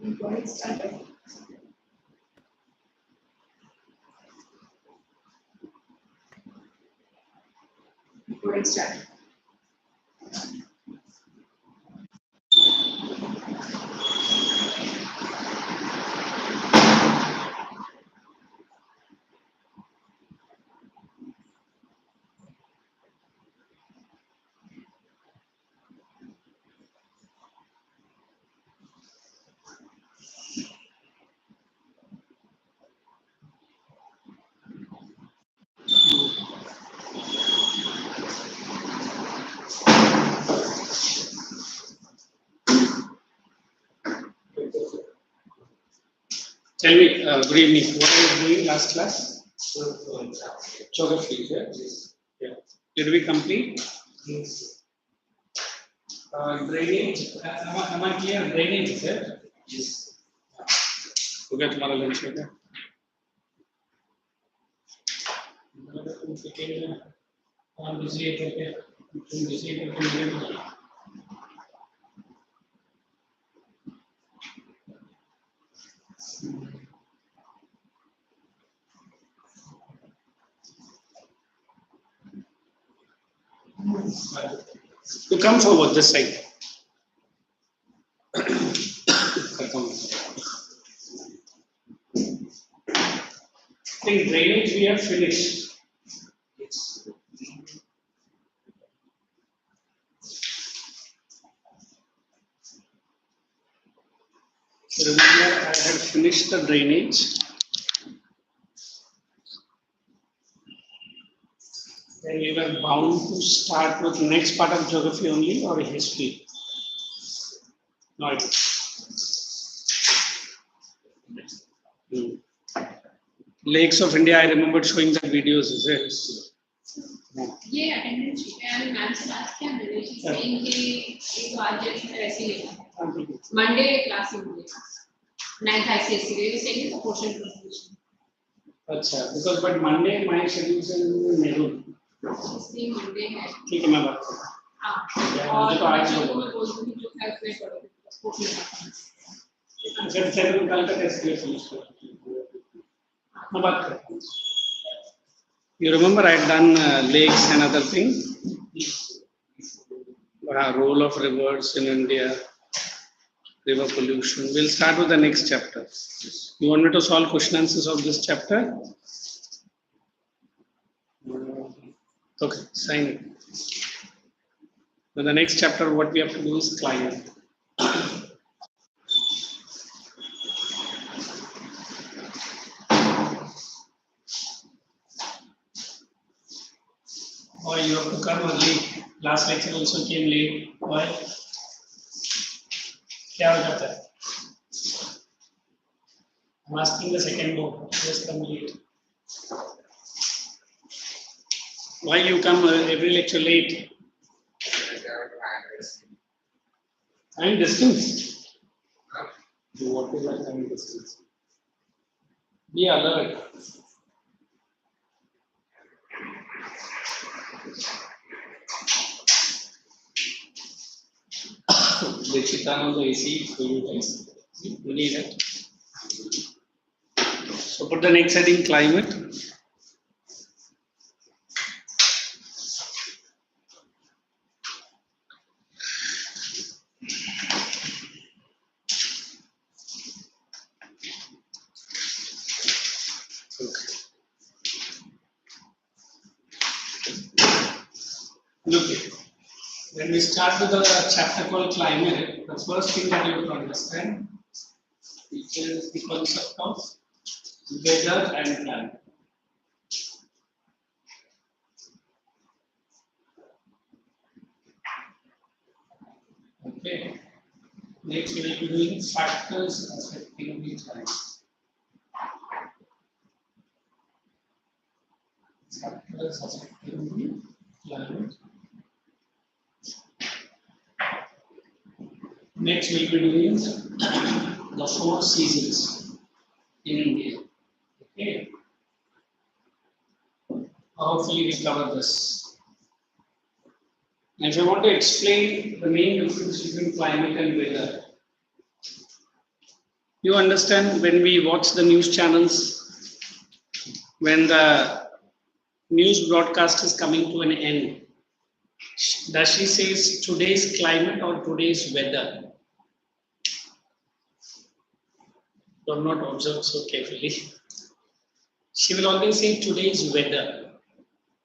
Before it started. Before it started. Tell me, good evening. What are you doing last class? Geography, yeah. Did we complete? Yes. Drainage, am I clear? Drainage, is it? Yes. Okay, tomorrow lunch, okay? You come forward this side. I think drainage we have finished. Yes. Remember, I had finished the drainage. Then we were bound to start with next part of geography only or history. No, Lakes of India, I remember showing the videos, is it? ये attendance ma'am ma'am से बात किया मैंने she saying कि एक बार जैसे ऐसे ही Monday class में मिलेगा 9th ICSE they were saying the portion completion. अच्छा, because but Monday my schedule is in Nehru. इसलिए मंडे है. ठीक है मैं बात करता हूँ. हाँ. और बच्चों को मैं बोल दूँगी जो है उसमें पढ़ो portion. जब चैनल कल का टेस्ट ले फिनिश कर. मैं बात करता हूँ. You remember I had done lakes and other thing. Role of rivers in India. River pollution. We'll start with the next chapter. You want me to solve question answers of this chapter? Okay, sign it. Now the next chapter, what we have to do is climate. Why you have to come early? Last lecture also came late. Why? क्या हो जाता है? I'm asking the second book. Just come late. Why you come every lecture late? Time distance. What is that time distance? Be alert. They sit down on the AC for you guys. You need it. So put the next heading climate. Look it. When we start with the chapter called climate, the first thing that you have to understand is the concept of weather and climate. Okay. Next, we will be doing factors affecting the climate. Factors affecting the climate. Next, we will be doing the 4 seasons in India. Okay. Hopefully, we cover this. And if I want to explain the main difference between climate and weather, You understand when we watch the news channels, when the news broadcast is coming to an end, does she says today's climate or today's weather? Do not observe so carefully. She will always say today's weather,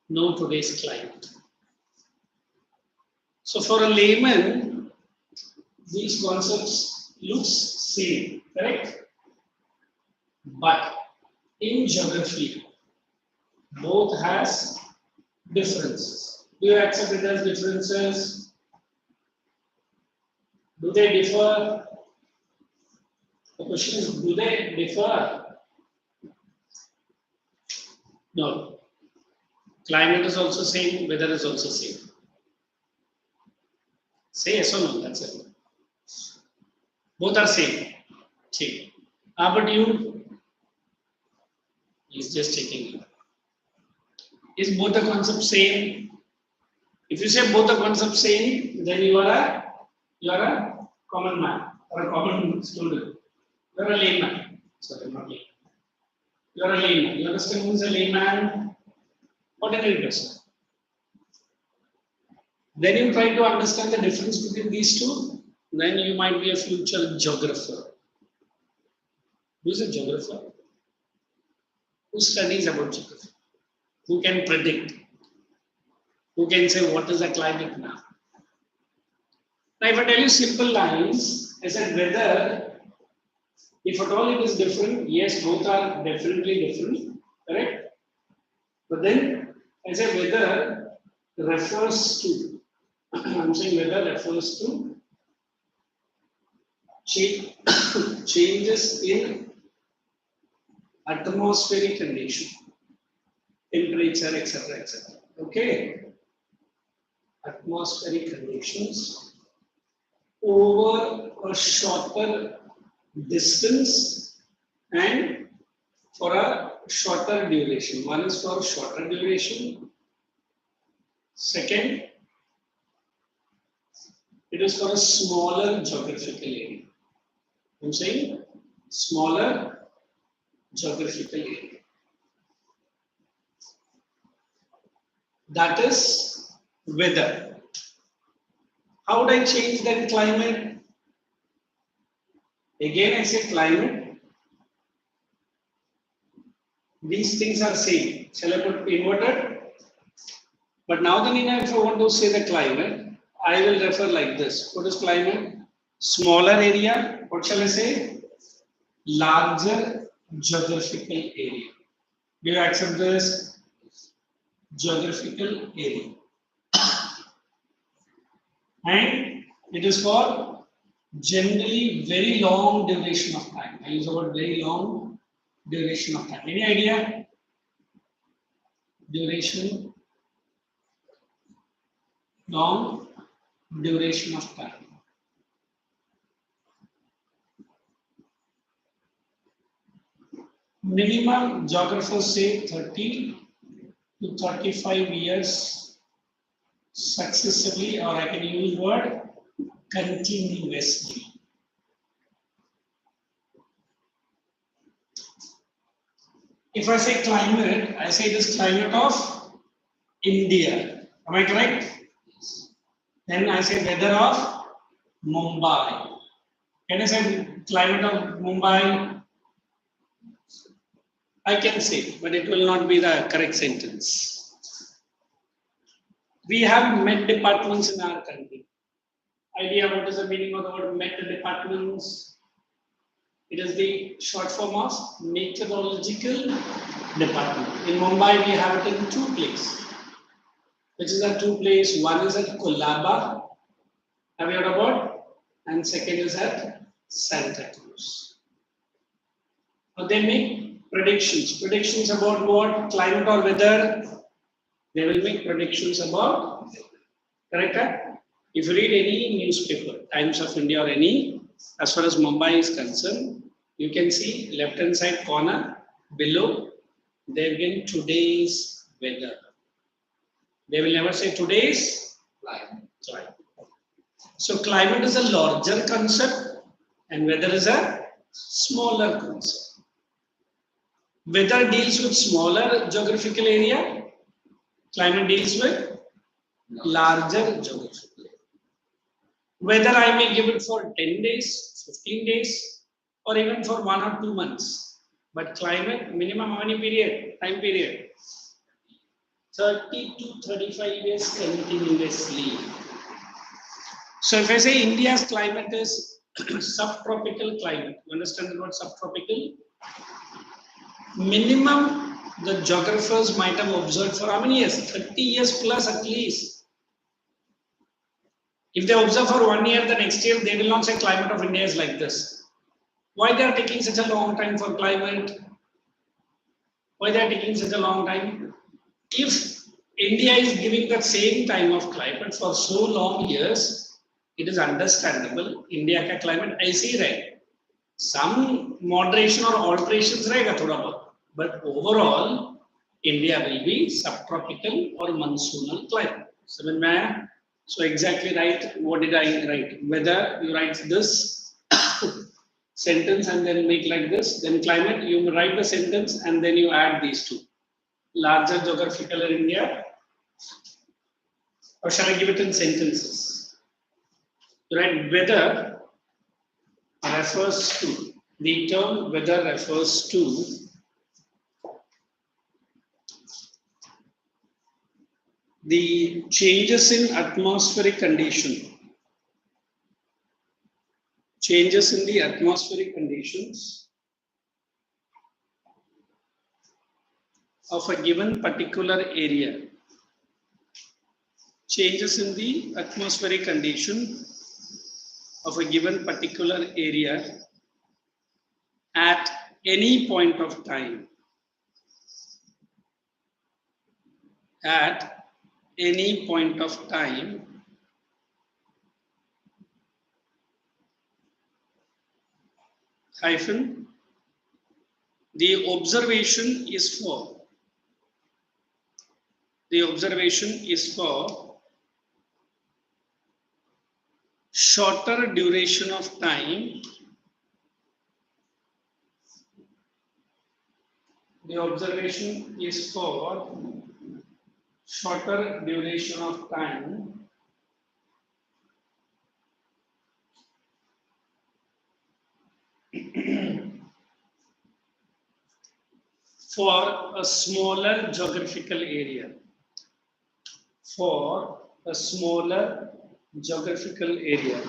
no today's climate. So for a layman, these concepts looks same, correct? But in geography, both has differences. Do you accept it as differences? Do they differ? The question is, do they differ? No. Climate is also same, weather is also same. Say yes or no, that's it. Both are same. Same. But you, he's just checking it. Is both the concepts same? If you say both the concepts same, then you are a common man or a common student. You are a layman. Sorry, not layman. You are a layman. You understand who is a layman? Ordinary person. Then you try to understand the difference between these two. Then you might be a future geographer. Who is a geographer? Who studies about geography? Who can predict? Who can say what is the climate now? Now, if I tell you simple lines, I said whether, if at all it is different, yes, both are definitely different, correct? But then I say whether refers to, I'm saying whether refers to changes in atmospheric condition, temperature, etc., etc. Okay? Atmospheric conditions over a shorter distance and for a shorter duration. One is for shorter duration. Second, it is for a smaller geographical area. I'm saying smaller geographical area. That is weather. How would I change that climate? Again, I say climate. These things are same. Shall I put inverted? But now then, if I want to say the climate, I will refer like this. What is climate? Smaller area. What shall I say? Larger geographical area. Do you accept this? Geographical area. And it is for generally very long duration of time. I use the word very long duration of time. Any idea? Duration, long duration of time. Minimum geographers say 30 to 35 years successively, or I can use word continuously. If I say climate, I say it is climate of India. Am I correct? Then I say weather of Mumbai. Can I say climate of Mumbai? I can say, but it will not be the correct sentence. We have Met departments in our country. Idea what is the meaning of the word Met departments? It is the short form of meteorological department. In Mumbai, we have it in two places. Which is the two places? One is at Colaba. Have you heard about? And second is at Santa Cruz. Now they make predictions. Predictions about what? Climate or weather? They will make predictions about. Correct? If you read any newspaper, Times of India or any, as far as Mumbai is concerned, you can see left hand side corner below, they have given today's weather. They will never say today's climate. So climate is a larger concept and weather is a smaller concept. Weather deals with smaller geographical area, climate deals with larger geographical area. Whether I may give it for 10 days, 15 days, or even for 1 or 2 months. But climate, minimum how many period? Time period? 30 to 35 years continuously. So if I say India's climate is subtropical climate, you understand the word subtropical? Minimum the geographers might have observed for how many years? 30 years plus at least. If they observe for 1 year, the next year they will not say climate of India is like this. Why they are taking such a long time for climate? Why they are taking such a long time? If India is giving the same time of climate for so long years, it is understandable. India का climate ऐसे ही रहेगा. Some moderation or alterations रहेगा थोड़ा बहुत. But overall, India will be subtropical or monsoonal climate. समझ में आया? So exactly right. What did I write? Whether you write this sentence and then make like this, then climate, you write the sentence and then you add these two. Larger geographical area, or shall I give it in sentences? Right, weather refers to, the term weather refers to the changes in atmospheric condition. Changes in the atmospheric conditions of a given particular area. Changes in the atmospheric condition of a given particular area at any point of time. At any point of time hyphen the observation is for shorter duration of time. The observation is for shorter duration of time for a smaller geographical area. For a smaller geographical area.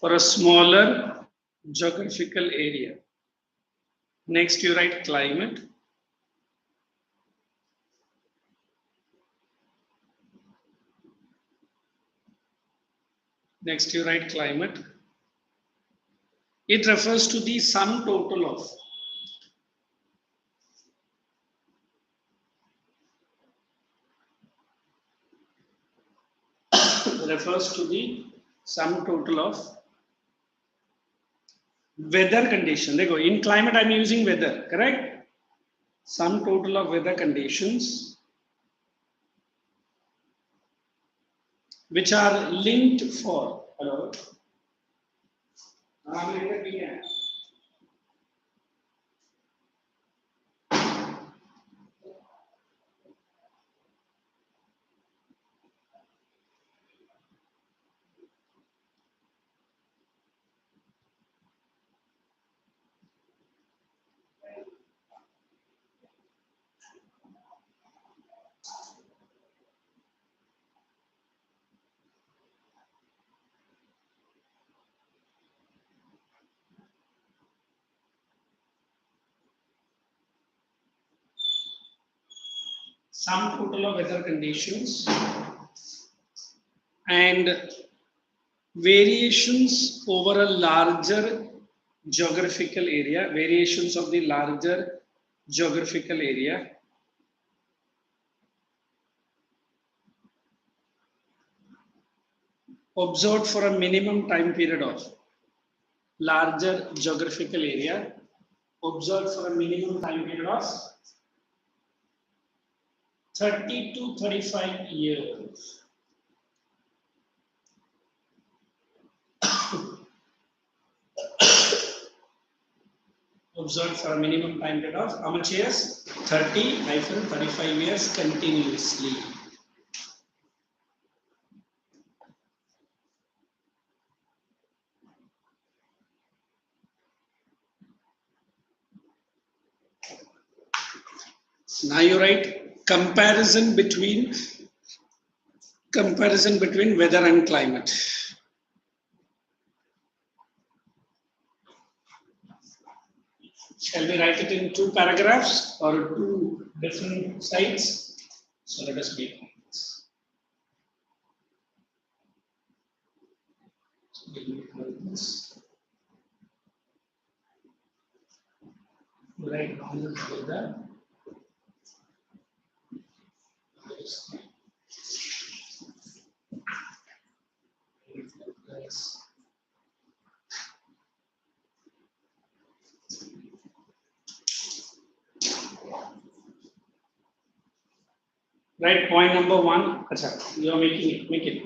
For a smaller geographical area. Next, you write climate. Next, you write climate. It refers to the sum total of refers to the sum total of weather condition. There go. In climate, I'm using weather, correct? Sum total of weather conditions which are linked for. Hello. Sum total of weather conditions and variations over a larger geographical area, variations of the larger geographical area observed for a minimum time period of larger geographical area observed for a minimum time period of 30 to 35 years. Observed for a minimum time period of how much years? 30-35 years continuously. Now you write comparison between weather and climate. Shall we write it in 2 paragraphs or 2 different sides? So let us make this. So we'll make this. Write down the weather. Right, point number 1. Achha, you are making it. Make it.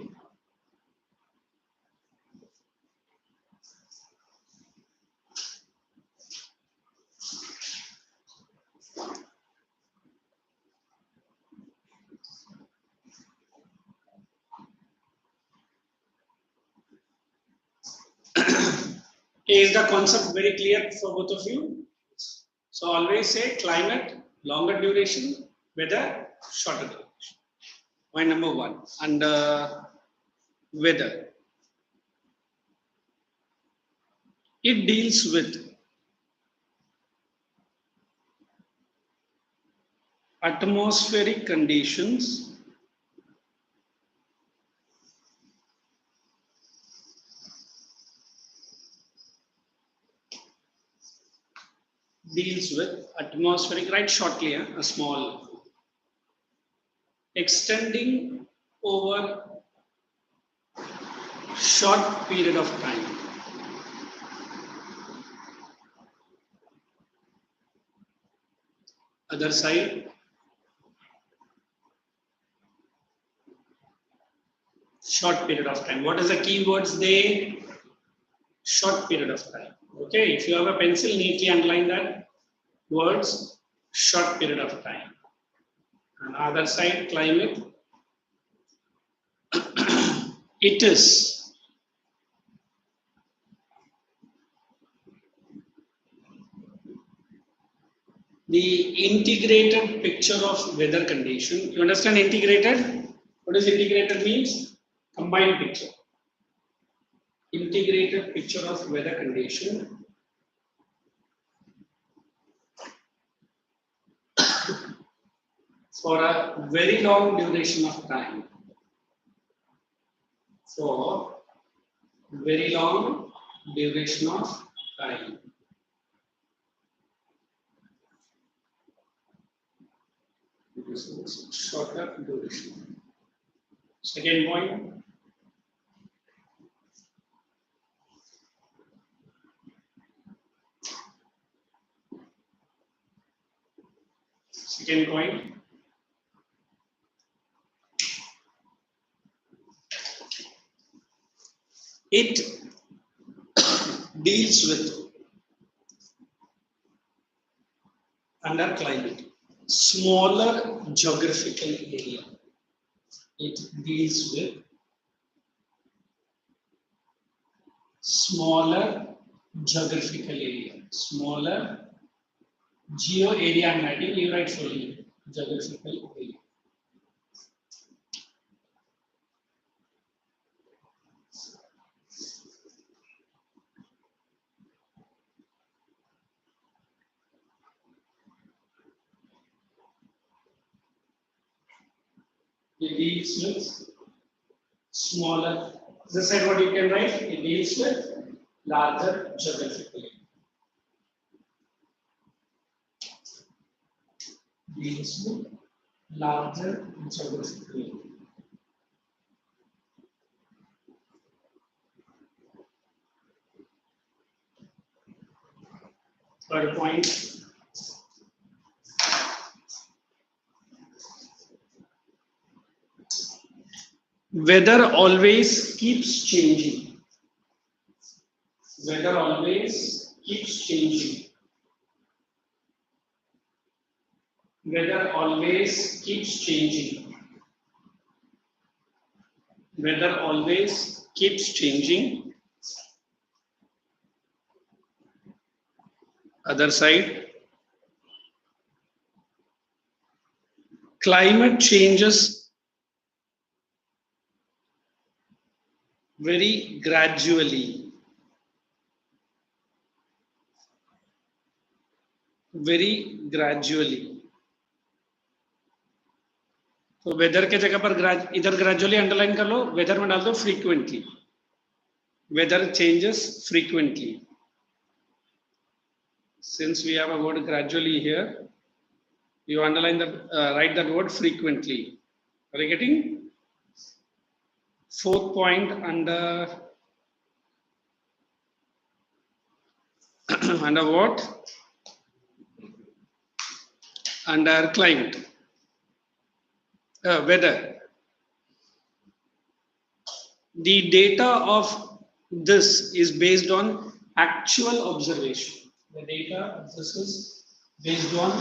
Is the concept very clear for both of you? So always say climate, longer duration, weather, shorter duration. Point number 1. And weather. It deals with atmospheric conditions write shortly, a small, extending over short period of time. Other side, short period of time. What is the keywords there? Short period of time. Okay, if you have a pencil, neatly underline that words, short period of time. And other side, climate. It is the integrated picture of weather condition. You understand integrated? What does integrated means? Combined picture. Integrated picture of weather condition for a very long duration of time. For very long duration of time. This is shorter duration. Second point. Second point. It deals with under climate smaller geographical area. It deals with smaller geographical area. Smaller geo area I'm writing, you write fully geographical area. It deals with smaller. This side, what you can write? It deals with larger geographical area. Deals with larger geographical area. Third point. Weather always keeps changing. Weather always keeps changing. Weather always keeps changing. Weather always keeps changing. Other side. Climate changes very gradually. Very gradually. तो weather के जगह पर इधर gradually underline कर लो, weather में डाल दो frequently. Weather changes frequently. Since we have a word gradually here, you underline that, write that word frequently. Are you getting? Fourth point under under what? Under climate. Weather. The data of this is based on actual observation. The data of this is based on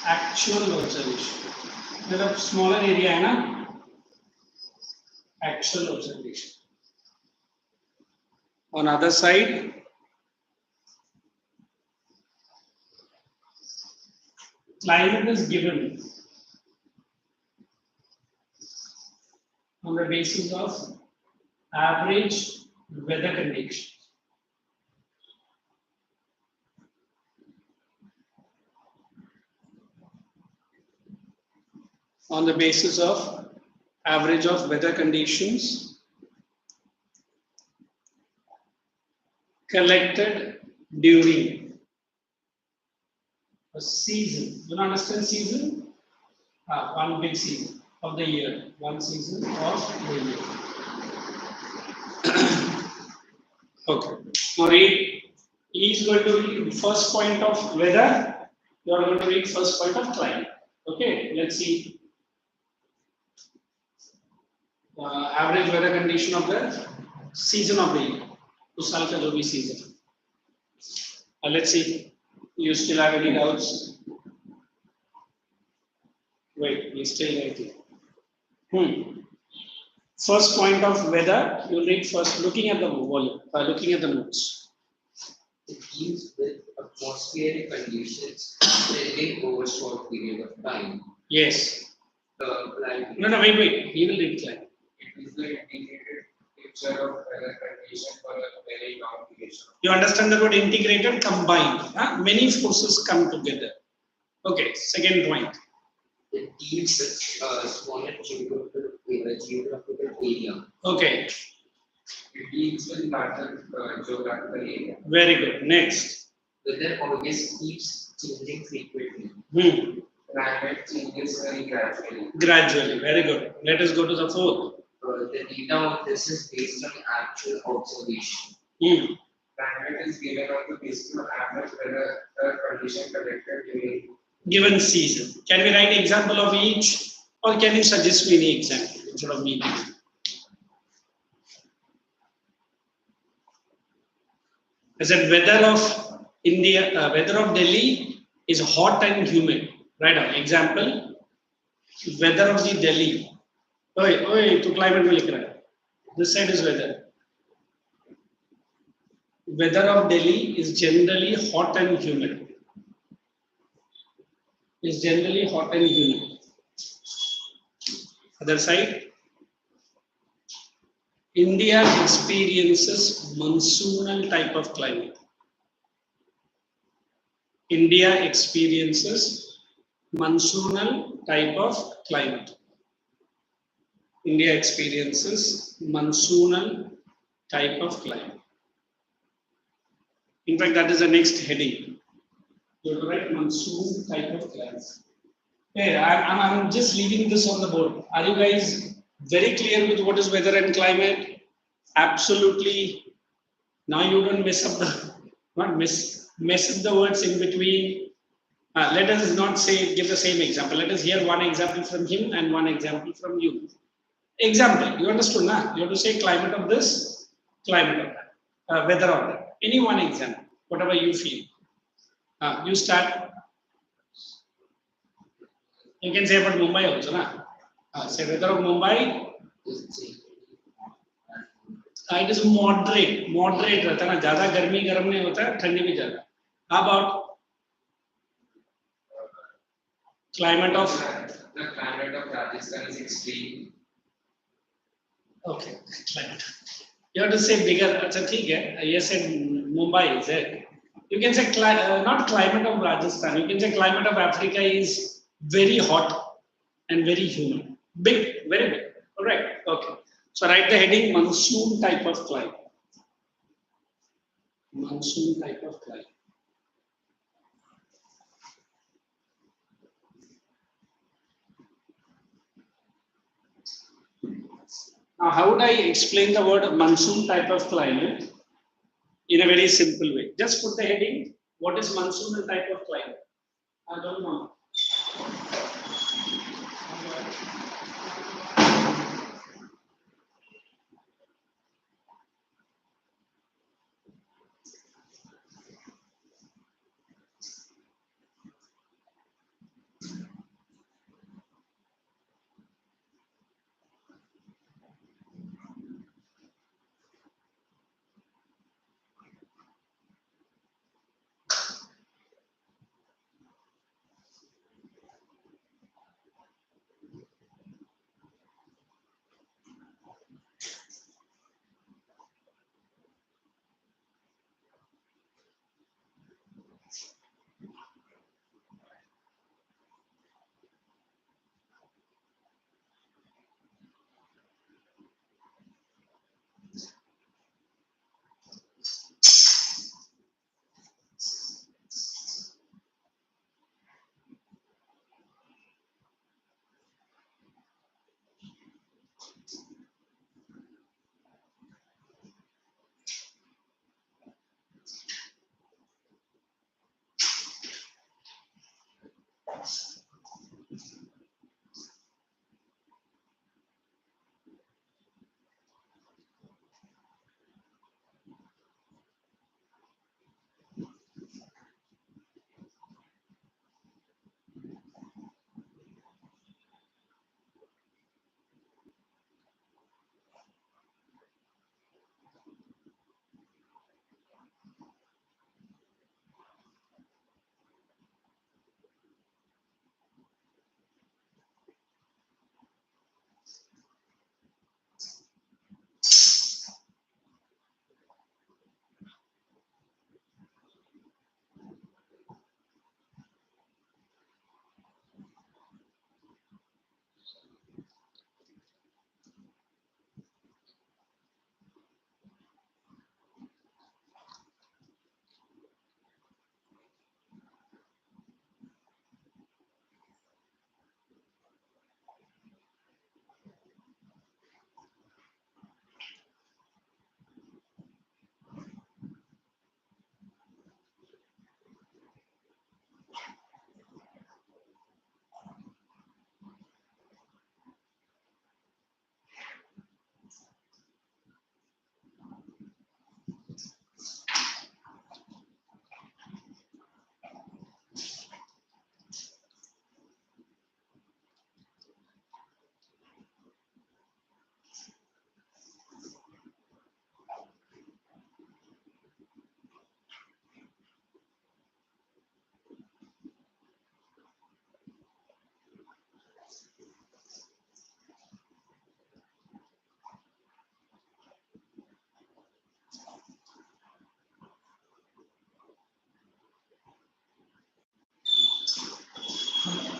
actual observation. मतलब smaller area है ना? Actual observation. On other side, climate is given on the basis of average weather conditions. On the basis of average of weather conditions collected during a season. You understand season? One big season of the year. One season of the year. Okay. Now read. He is going to read first point of weather. You are going to read first point of climate. Okay. Let's see. Average weather condition of the season of the year. उस साल का जो भी season. Let's see. You still have any doubts? Wait, we still waiting. First point of weather, you read first, looking at the volume, looking at the notes. It deals with atmospheric conditions extending over short period of time. Yes. Like No, wait. He will read climate. it is the integrated picture of weather condition for a very long duration. You understand the word integrated, combined. Many forces come together. Okay, second point. It deals with smaller geographical area. Okay, It deals with larger geographical area. very good. Next. Weather always keeps changing frequently. Climate changes very gradually. Gradually, very good. Let us go to the fourth. The data of this is based on actual observation. Climate is given on the basis of average weather condition collected during Given season. Can we write example of each, or can you suggest me any example instead of me? I said weather of India, weather of Delhi is hot and humid. Right now, example, weather of the Delhi. Oi, to climate में लिख रहा है. This side is weather. Weather of Delhi is generally hot and humid. Is generally hot and humid. Other side, India experiences monsoonal type of climate. India experiences monsoonal type of climate. India experiences monsoonal type of climate. In fact, that is the next heading. You have to write monsoon type of climate. Hey, I'm just leaving this on the board. Are you guys very clear with what is weather and climate? Absolutely. Now you don't mess up the words in between. Let us not say give the same example. Let us hear one example from him and one example from you. Example, you understood, na? You have to say climate of this, climate of that, weather of that. Any one example, whatever you feel. You start. You can say about Mumbai also, na? Say weather of Mumbai. It is moderate रहता है ना, ज़्यादा गर्मी गर्म नहीं होता है, ठंडी भी ज़्यादा. How about climate of? The climate of Rajasthan is extreme. Okay, climate. You have to say bigger. अच्छा ठीक है. You said Mumbai is it? You can say not climate of Rajasthan. You can say climate of Africa is very hot and very humid. Big, very big. Correct. Okay. So write the heading monsoon type of climate. Monsoon type of climate. Now, how would I explain the word monsoon type of climate in a very simple way? Just put the heading. What is monsoon type of climate? I don't know.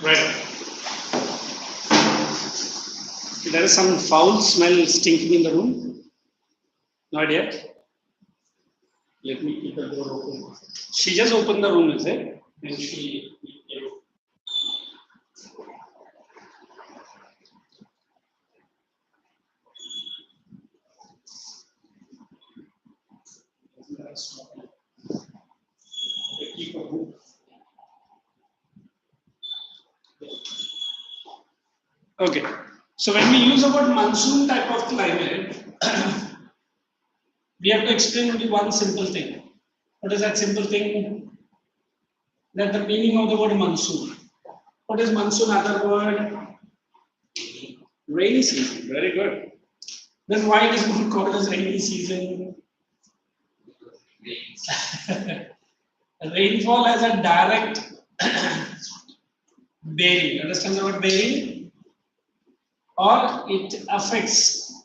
Right. There is some foul smell stinking in the room. Not yet. Let me keep the door open. She just opened the room, is it? And she. Okay. So when we use the word monsoon type of climate, we have to explain only one simple thing. What is that simple thing? That the meaning of the word monsoon. What is monsoon? Other word? Rainy season. Very good. Then why it is not called as rainy season? Rainfall has a direct bearing. Understand the word bearing? Or it affects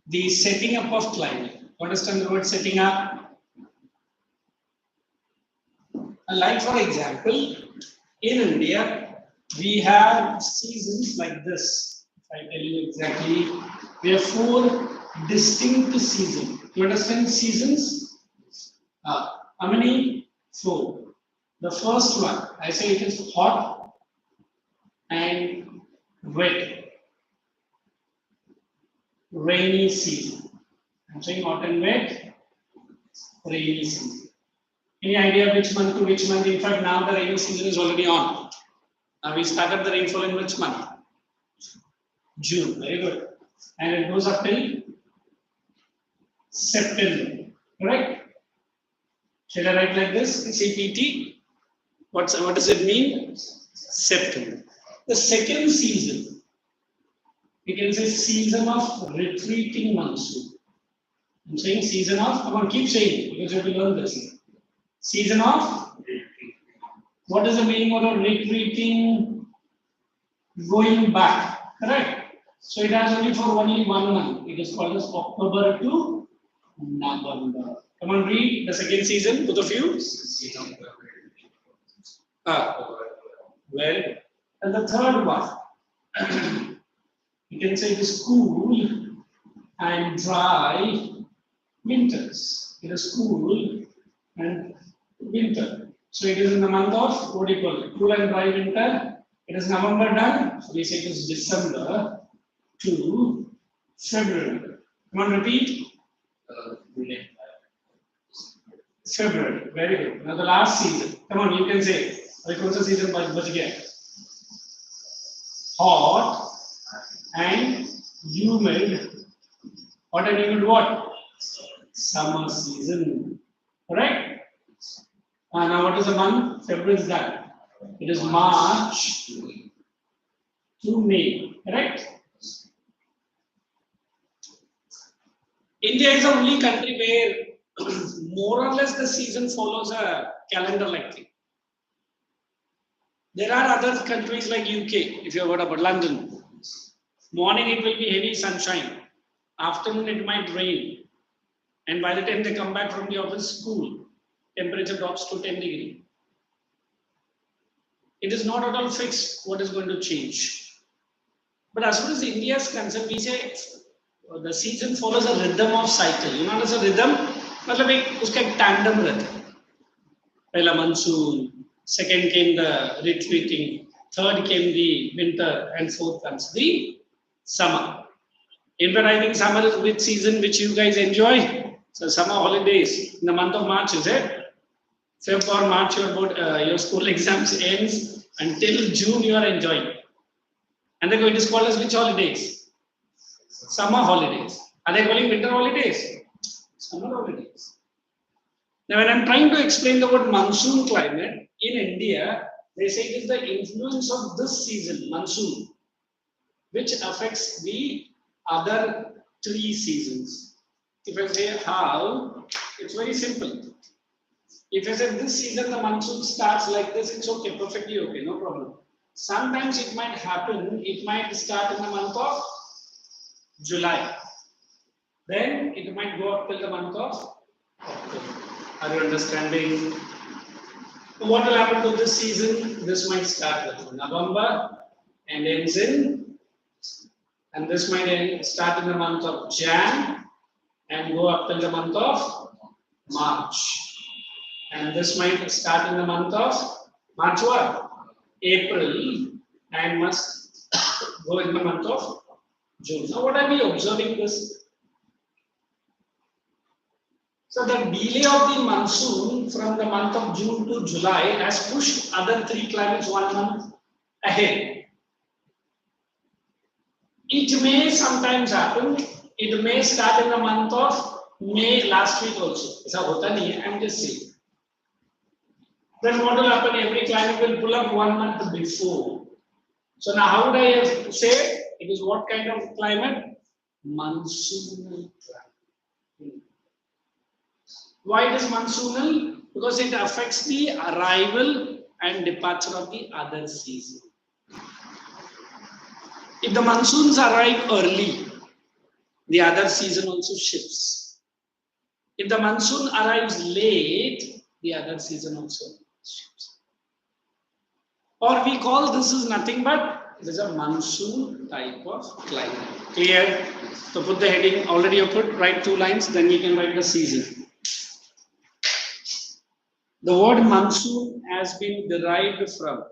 the setting up of climate. Understand the word setting up? Like for example, in India, we have seasons like this. If I tell you exactly, we have 4 distinct seasons. You understand seasons? How many? 4. The first one, I say it is hot and wet. Rainy season. I'm saying hot and wet, rainy season. Any idea which month to which month? In fact, now the rainy season is already on. Now we started the rainfall in which month? June. Very good. And it goes up till September. Correct? Should I write like this? CPT. What does it mean? September. The second season, we can say season of retreating monsoon. I'm saying season of, come on, keep saying because you have to learn this. Season of, what is the meaning of retreating? Going back, correct? So it has only for only 1 month. It is called as October to November. Come on, read the second season, both of you. Well, and the third one, you can say it is cool and dry winters. It is cool and winter. So it is in the month of, what do you call it? Cool and dry winter. It is November done. So we say it is December to February. Come on, repeat. February. Very good. Now the last season. Come on, you can say. Which season was again? Hot and humid. Hot and humid what? Summer season. Correct? Now what is the month? February is done. It is March to May. Correct? India is the only country where more or less the season follows a calendar like thing. There are other countries like UK, if you have heard about London. Morning it will be heavy sunshine. Afternoon it might rain. And by the time they come back from the office, school, temperature drops to 10 degrees. It is not at all fixed what is going to change. But as far as India is concerned, we say the season follows a rhythm of cycle. You know what is a rhythm? मतलब एक उसका एक tandem रहता है. पहला monsoon, second came the retreating, third came the winter, and fourth comes the summer. In fact, I think summer is which season which you guys enjoy. So summer holidays in the month of March, is it? Feb or March, your school exams ends until June. You are enjoying, and then it is called as which holidays? Summer holidays. Are they calling winter holidays? Summer holidays. Now, when I'm trying to explain the word monsoon climate in India, they say it is the influence of this season, monsoon, which affects the other 3 seasons. If I say how, it's very simple. If I say this season the monsoon starts like this, it's okay, perfectly okay, no problem. Sometimes it might happen, it might start in the month of July. Then it might go up till the month of October. Are you understanding? What will happen to this season? This might start with November and ends in, and this might start in the month of Jan and go up till the month of March. And this might start in the month of March what? April and must go in the month of June. Now what are we observing this? So the delay of the monsoon from the month of June to July has pushed other 3 climates 1 month ahead. It may sometimes happen. It may start in the month of May last week also. ऐसा होता नहीं है. I'm just saying. Then what will happen? Every climate will pull up 1 month before. So now how would I have say it? It is what kind of climate? Monsoonal climate. Why it is monsoonal? Because it affects the arrival and departure of the other season. If the monsoons arrive early, the other season also shifts. If the monsoon arrives late, the other season also shifts. Or we call this is nothing but it is a monsoon type of climate. Clear? So put the heading, already you put, write 2 lines, then we can write the season. The word monsoon has been derived from,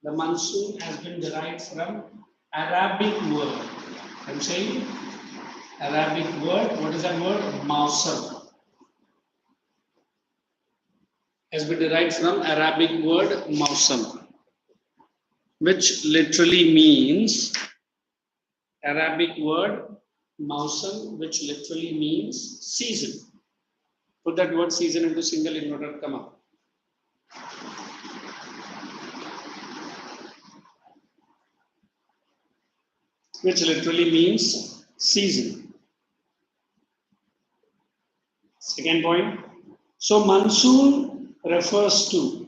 the monsoon has been derived from Arabic word. I'm saying Arabic word, what is that word? Mausam. Has been derived from Arabic word mausam, which literally means, Arabic word mausam, which literally means season. Put that word season into single inverted comma. Which literally means season. Second point. So monsoon refers to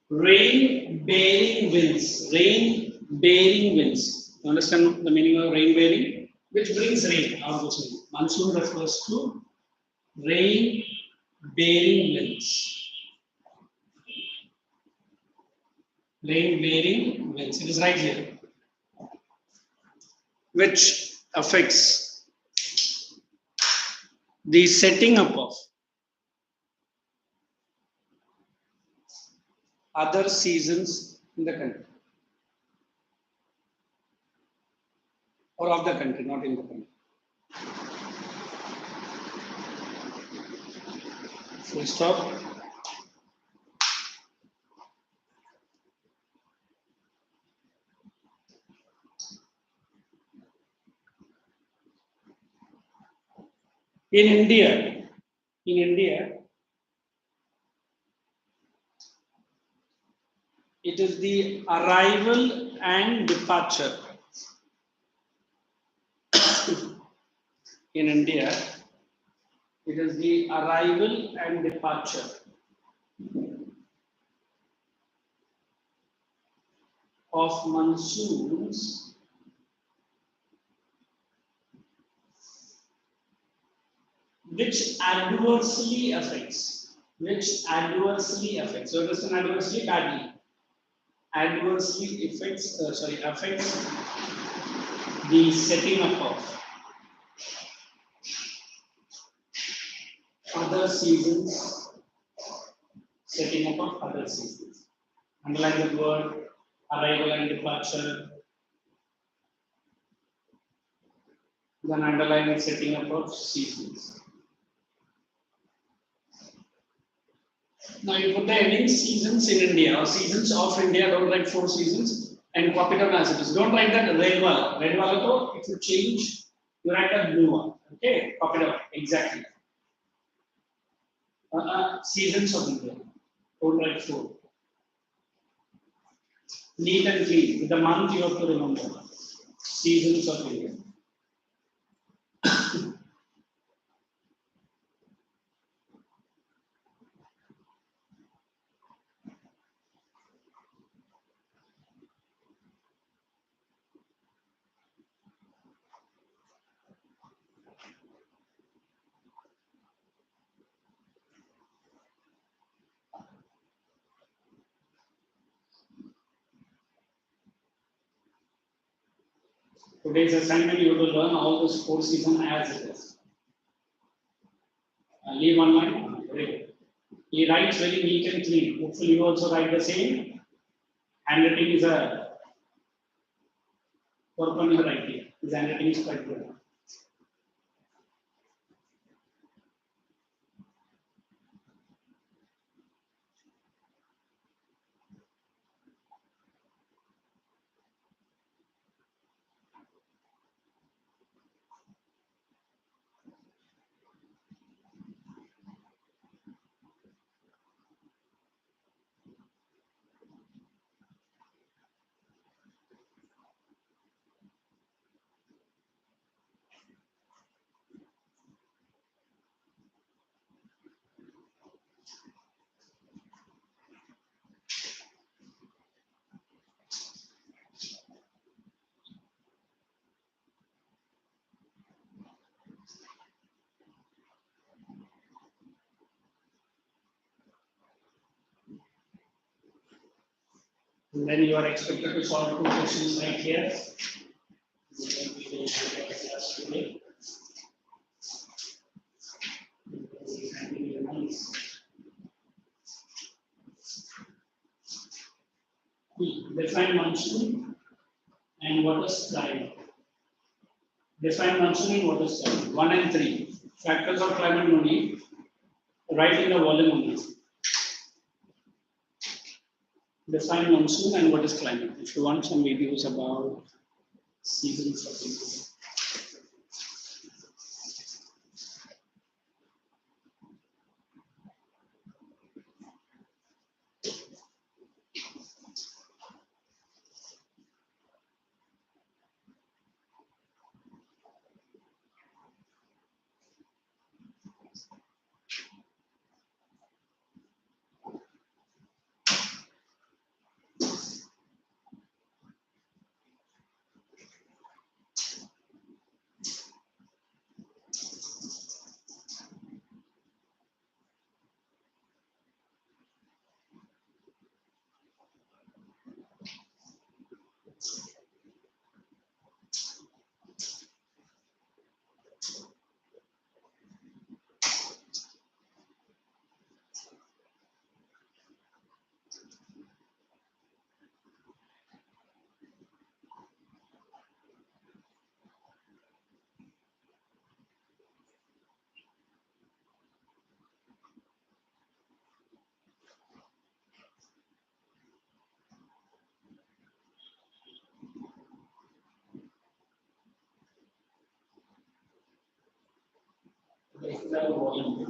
rain bearing winds. Rain bearing winds. You understand the meaning of rain bearing? Which brings rain. Monsoon refers to rain bearing winds. Rain bearing winds. It is right here. Which affects the setting up of other seasons in the country. Or of the country, not in the country. Full stop. In India, it is the arrival and departure. In India, it is the arrival and departure of monsoons which adversely affects. So it is an adversely badly. Adversely affects the setting up of other seasons. Setting up of other seasons. Underline the word arrival and departure. Then underline the setting up of seasons. Now you put the heading seasons in India or seasons of India. Don't write 4 seasons and copy down as it is. Don't write that red wala. Red wala to if you change, you write a blue one. Okay, copy down exactly. Seasons of India. Don't write 4. Neat and clean. With the month you have to remember. Seasons of India. Today's assignment, you will learn all those 4 seasons as it is. Leave one line. He writes very neat and clean. Hopefully, you also write the same. Handwriting is a work on your writing. His handwriting is quite good. And then you are expected to solve 2 questions right here. Define monsoon and what is climate. Define monsoon and what is climate. 1 and 3. Factors of climate no need. Write in the volume only. Define monsoon and what is climate. If you want some videos about seasons of India.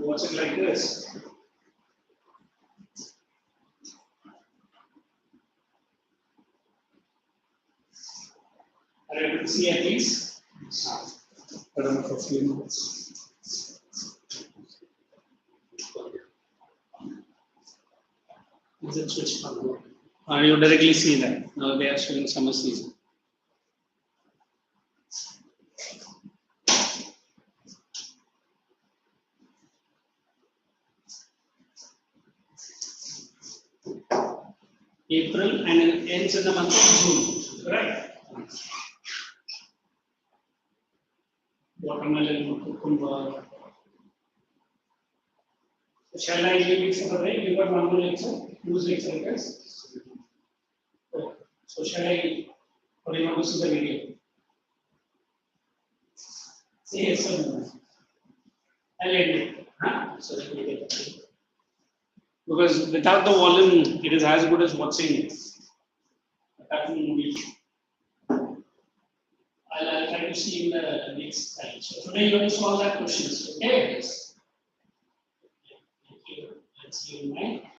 What's it like this? Are you able to see at least? I don't know for a few minutes. Is it switched on? You directly see that. Now they are showing summer season. April and it ends in the month of June, right? Watermelon, cucumber. So shall I leave it for the day? You got one more lecture? Whose lecture it is? Okay. So shall I, or you want to see the video? Say yes or no. I'll edit it. Huh? So that we get it. Because without the volume, it is as good as watching a cartoon movie. I'll try to see in the next time. So today you have to solve that questions. Okay? Thank you. Let's see you in mind.